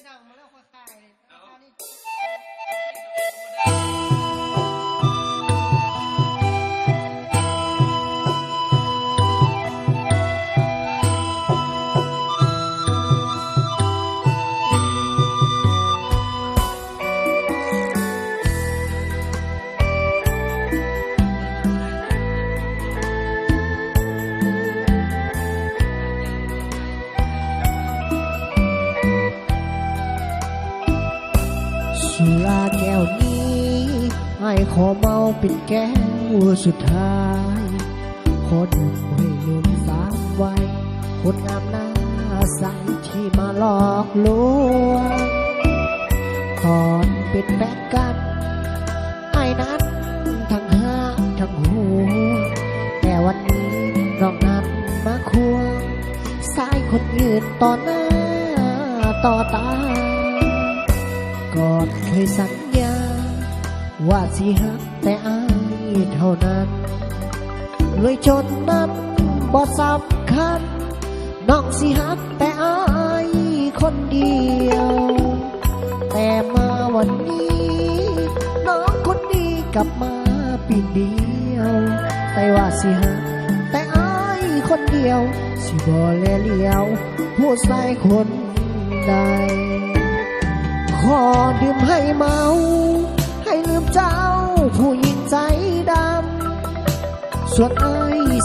สั่งมาแล้วค่อยขายราคานี่สุราแก้วนี้ให้ขอเมาเป็นแก้วสุดท้ายขอดื่มให้ลืมสามวัยคนงามหน้าใสที่มาหลอกลวงตอนเป็นแฟนกันไอ้นั้นทั้งห้าทั้งหัวแต่วันนี้น้องนั้นมาควงสายคนยืนต่อหน้าต่อตาก่อนเคยสัญญาว่าสิหักแต่อายเท่านั้นเลยจนนั้นบ่สำคัญน้องสิหักแต่อายคนเดียวแต่มาวันนี้น้องคนนี้กลับมาปีเดียวแต่ว่าสิหักแต่อายคนเดียวสิบ่แลเลี้ยวผู้ชายคนใดขอดื่มให้เมาให้ลืมเจ้าผู้หญิงใจดำส่วนไอ้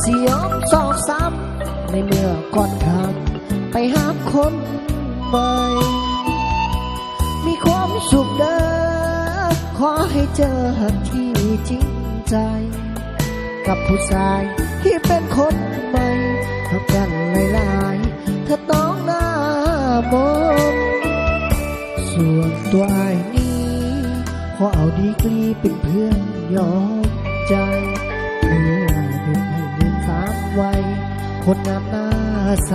สิยอมสอกซ้ำในเมื่อก่อนทำไปหาคนใหม่มีความสุขเด้อขอให้เจอที่จริงใจกับผู้ชายที่เป็นคนใหม่ทำกันหลายๆเธอต้องหน้ามนส่วนตัวไอ้นี้ขอเอาดีกรีเป็นเพื่อนยอมใจเพื่อดื่มให้ลืมสามวัยคนงามหน้าใส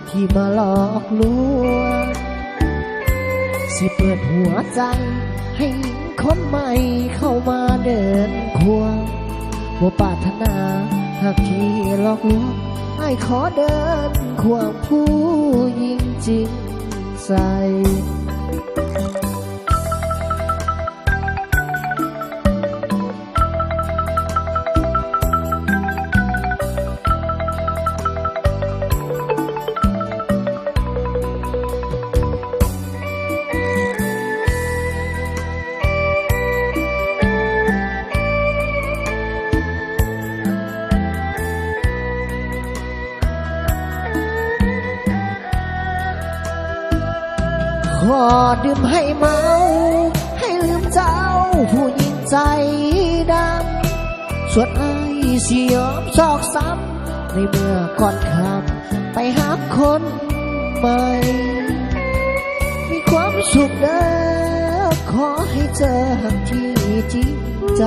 ที่มาหลอกลวงสิเปิดหัวใจให้หญิงคนใหม่เข้ามาเดินควงบ่ปรารถนาหากที่หลอกลวงไอ้ขอเดินควงผู้หญิงจริงใจขอดื่มให้เมาให้ลืมเจ้าผู้หญิงใจดำส่วนไอ้สิยอมซอกซ้ำในเมื่อก่อนคำไปหาคนใหม่มีความสุขเด้อขอให้เจอที่จริงใจ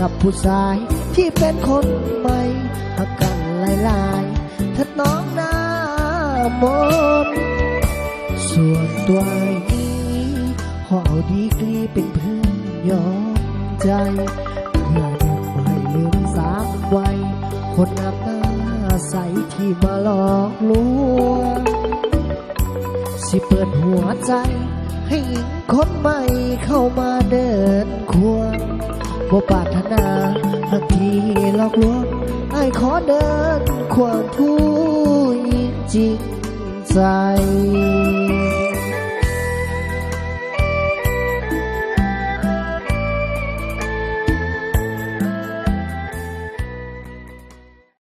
กับผู้ชายที่เป็นคนใหม่หักกันหลายๆถ้าน้องหน้ามนส่วนตัวไอ้นี้ขอเอาดีกรีเป็นเพื่อนยอมใจเพื่อดื่มให้ลืมสามวัยคนงามหน้าใสที่มาหลอกลวงสิเปิดหัวใจให้หญิงคนใหม่เข้ามาเดินควงบ่ปรารถนาหากที่หลอกลวงไอ้ขอเดินควงผู้หญิงจริงใจ